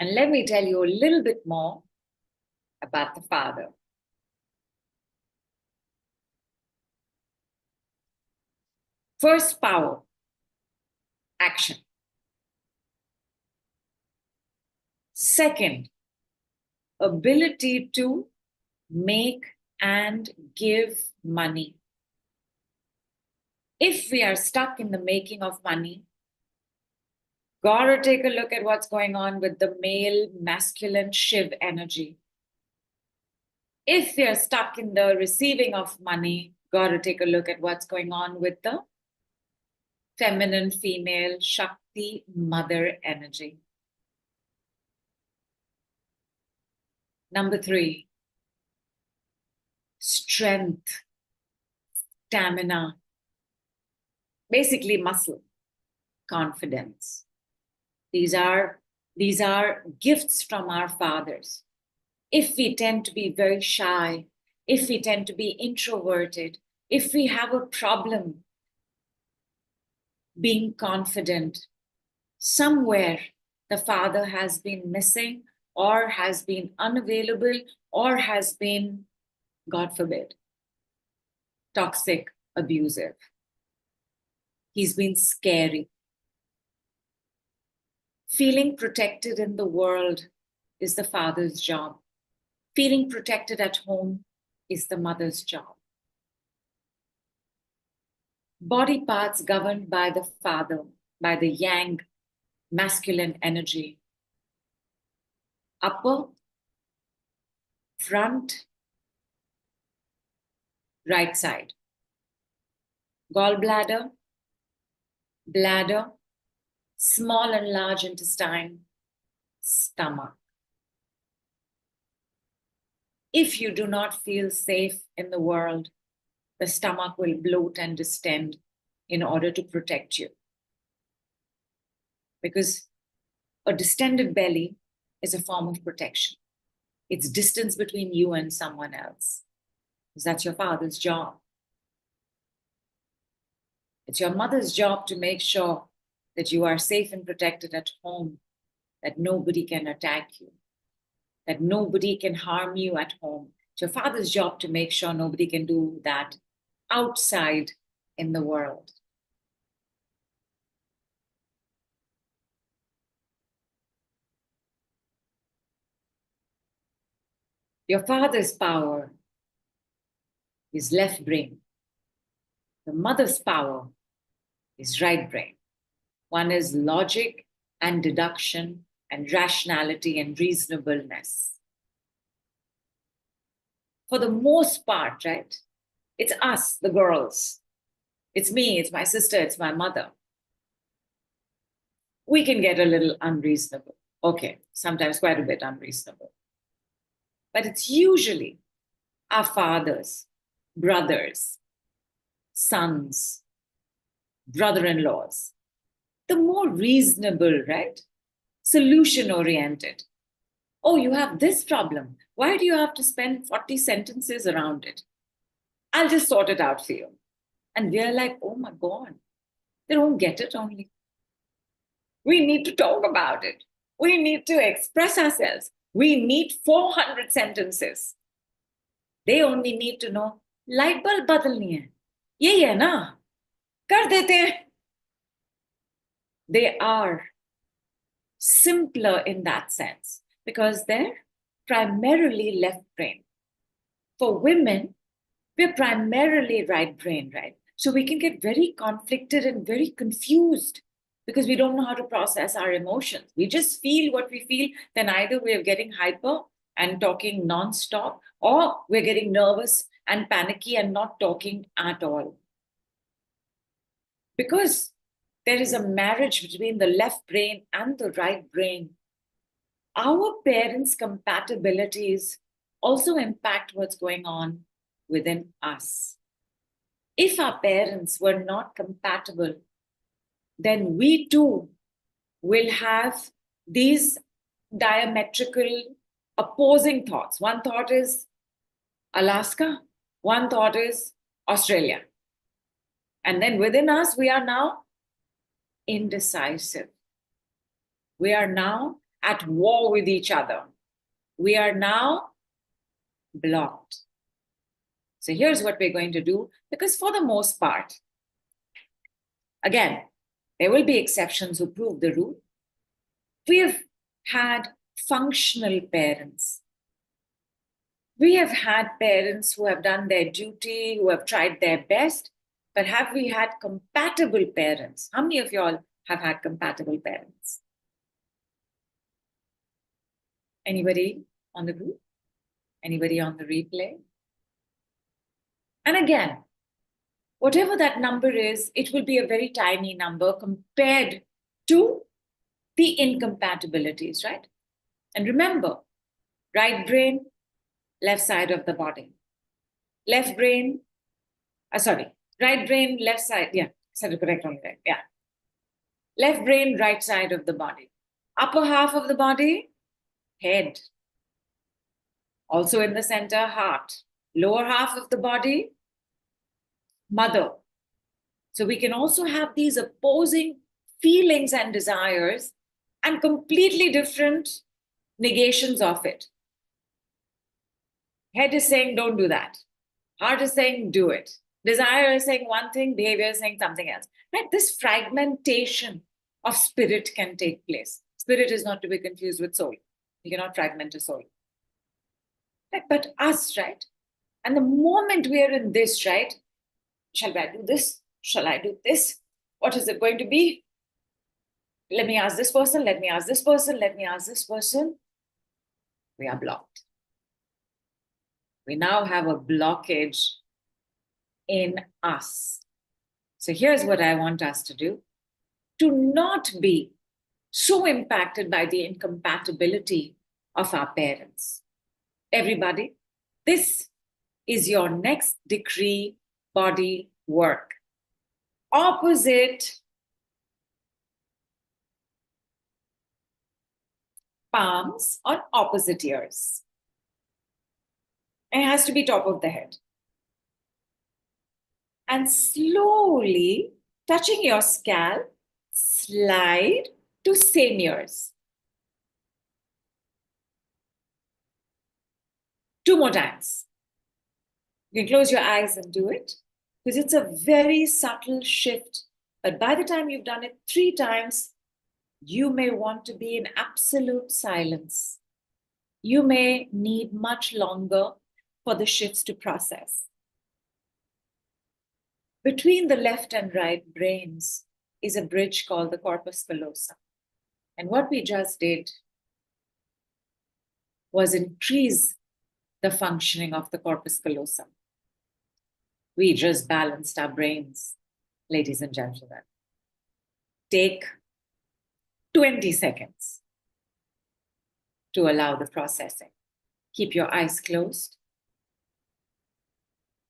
And let me tell you a little bit more about the father. First, power, action. Second, ability to make and give money. If we are stuck in the making of money, gotta take a look at what's going on with the male masculine Shiv energy. If we are stuck in the receiving of money, gotta take a look at what's going on with the feminine female Shakti mother energy. Number 3, strength, stamina, basically muscle, confidence. These are gifts from our fathers. If we tend to be very shy, if we tend to be introverted, if we have a problem being confident, somewhere the father has been missing or has been unavailable or has been, God forbid, toxic, abusive. He's been scary. Feeling protected in the world is the father's job. Feeling protected at home is the mother's job. Body parts governed by the father, by the yang, masculine energy. Upper, front, right side. Gallbladder, bladder, small and large intestine, stomach. If you do not feel safe in the world, the stomach will bloat and distend in order to protect you. Because a distended belly is a form of protection. It's distance between you and someone else. Because that's your father's job. It's your mother's job to make sure that you are safe and protected at home, that nobody can attack you, that nobody can harm you at home. It's your father's job to make sure nobody can do that outside in the world. Your father's power is left brain. The mother's power is right brain. One is logic and deduction and rationality and reasonableness. For the most part, right? It's us, the girls. It's me, it's my sister, it's my mother. We can get a little unreasonable. Okay, sometimes quite a bit unreasonable. But it's usually our fathers, brothers, sons, brother-in-laws, the more reasonable, right? Solution-oriented. Oh, you have this problem. Why do you have to spend 40 sentences around it? I'll just sort it out for you. And we're like, oh my God, they don't get it only. We need to talk about it. We need to express ourselves. We need 400 sentences. They only need to know, light bulb badalni hai. Yehi hai na? Kar dete hain. They are simpler in that sense because they're primarily left brain. For women, we're primarily right brain, right? So we can get very conflicted and very confused because we don't know how to process our emotions. We just feel what we feel, then either we're getting hyper and talking non-stop, or we're getting nervous and panicky and not talking at all. Because there is a marriage between the left brain and the right brain. Our parents' compatibilities also impact what's going on within us. If our parents were not compatible, then we too will have these diametrical opposing thoughts. One thought is Alaska, one thought is Australia. And then within us, we are now indecisive. We are now at war with each other. We are now blocked. So here's what we're going to do, because for the most part, again, there will be exceptions who prove the rule. We have had functional parents. We have had parents who have done their duty, who have tried their best, but have we had compatible parents? How many of y'all have had compatible parents? Anybody on the group? Anybody on the replay? And again, whatever that number is, it will be a very tiny number compared to the incompatibilities, right? And remember, right brain, left side of the body. Left brain, right brain, left side. Yeah, said it correct on there. Yeah. Left brain, right side of the body. Upper half of the body, head. Also in the center, heart. Lower half of the body, mother. So we can also have these opposing feelings and desires and completely different negations of it. Head is saying, don't do that. Heart is saying, do it. Desire is saying one thing, behavior is saying something else. Right? This fragmentation of spirit can take place. Spirit is not to be confused with soul. You cannot fragment a soul. Right? But us, right? And the moment we are in this, right? Shall I do this? Shall I do this? What is it going to be? Let me ask this person. Let me ask this person. Let me ask this person. We are blocked. We now have a blockage in us. So here's what I want us to do. To not be so impacted by the incompatibility of our parents. Everybody, this is your next decree body work. Opposite palms on opposite ears. It has to be top of the head. And slowly touching your scalp, slide to same ears. 2 more times. You can close your eyes and do it, because it's a very subtle shift. But by the time you've done it 3 times, you may want to be in absolute silence. You may need much longer for the shifts to process. Between the left and right brains is a bridge called the corpus callosum. And what we just did was increase the functioning of the corpus callosum. We just balanced our brains, ladies and gentlemen. Take 20 seconds to allow the processing. Keep your eyes closed.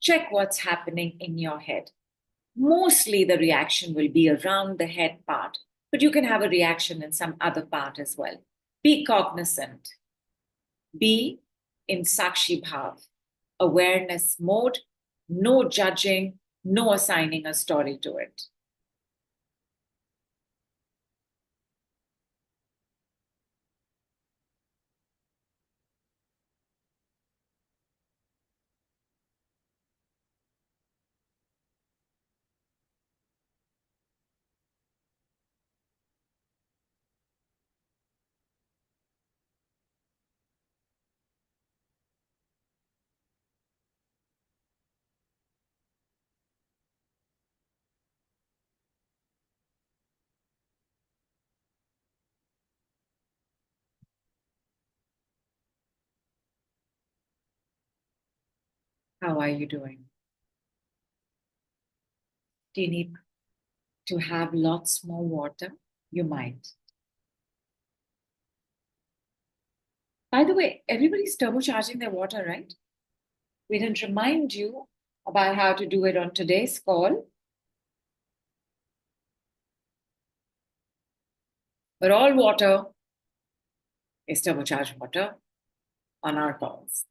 Check what's happening in your head. Mostly the reaction will be around the head part, but you can have a reaction in some other part as well. Be cognizant. Be in Sakshi Bhav, awareness mode, no judging, no assigning a story to it. How are you doing? Do you need to have lots more water? You might. By the way, everybody's turbocharging their water, right? We didn't remind you about how to do it on today's call. But all water is turbocharged water on our calls.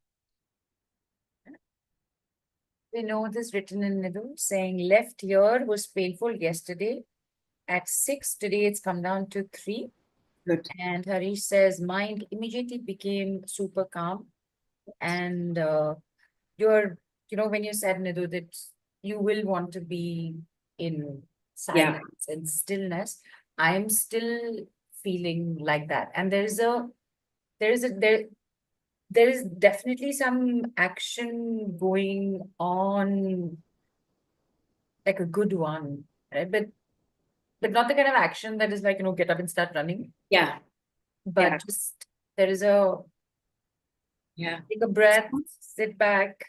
We know this written in Nidhu saying left ear was painful yesterday at 6. Today it's come down to 3. Good. And Harish says, mind immediately became super calm. And you're, when you said, Nidhu, that you will want to be in Yeah. silence and stillness, I'm still feeling like that. And there is a, there is definitely some action going on, like a good one, right? But not the kind of action that is like, get up and start running. Yeah. But Yeah. just there is a Yeah. take a breath, sit back,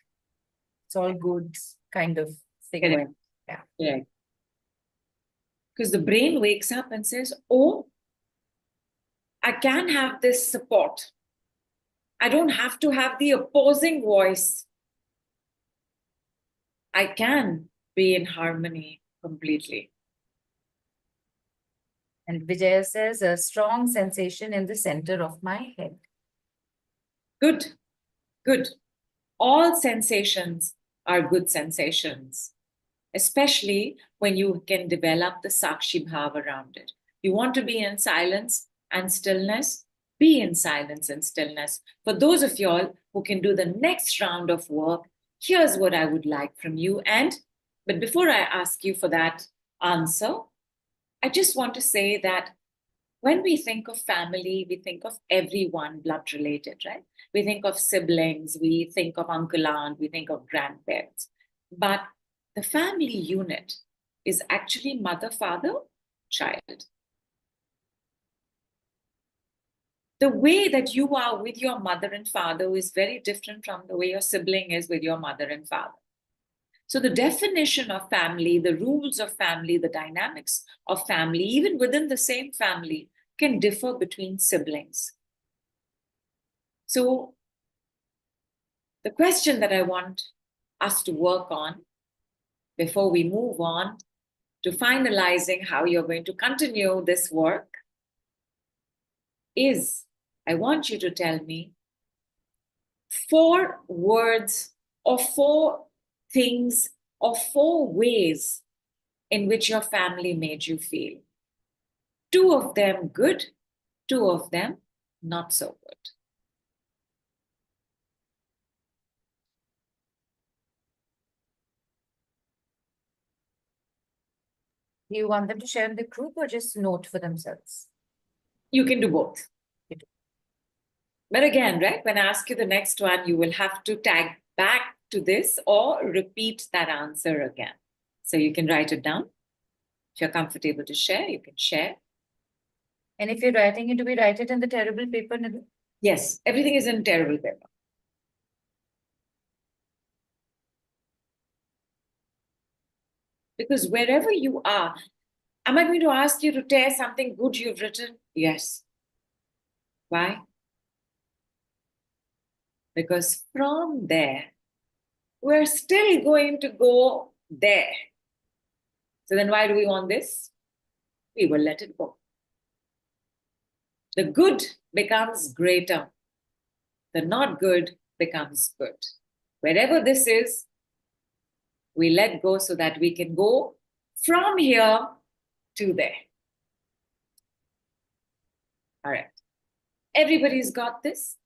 it's all good kind of thing Correct. going. Yeah. Correct. Because the brain wakes up and says, oh, I can have this support. I don't have to have the opposing voice. I can be in harmony completely. And Vijaya says, a strong sensation in the center of my head. Good. Good. All sensations are good sensations, especially when you can develop the Sakshi Bhav around it. You want to be in silence and stillness, be in silence and stillness. For those of y'all who can do the next round of work, here's what I would like from you. But before I ask you for that answer, I just want to say that when we think of family, we think of everyone blood related, right? We think of siblings, we think of uncle, aunt, we think of grandparents. But the family unit is actually mother, father, child. The way that you are with your mother and father is very different from the way your sibling is with your mother and father. So, the definition of family, the rules of family, the dynamics of family, even within the same family, can differ between siblings. So, the question that I want us to work on before we move on to finalizing how you're going to continue this work is I want you to tell me 4 words or 4 things or 4 ways in which your family made you feel. 2 of them good, 2 of them not so good. Do you want them to share in the group or just note for themselves? You can do both. But again, right, when I ask you the next one, you will have to tag back to this or repeat that answer again. So you can write it down. If you're comfortable to share, you can share. And if you're writing it, do we write it in the terrible paper, Nidhu? Yes, everything is in terrible paper. Because wherever you are, am I going to ask you to tear something good you've written? Yes. Why? Because from there, we're still going to go there. So then why do we want this? We will let it go. The good becomes greater. The not good becomes good. Wherever this is, we let go so that we can go from here to there. All right. Everybody's got this?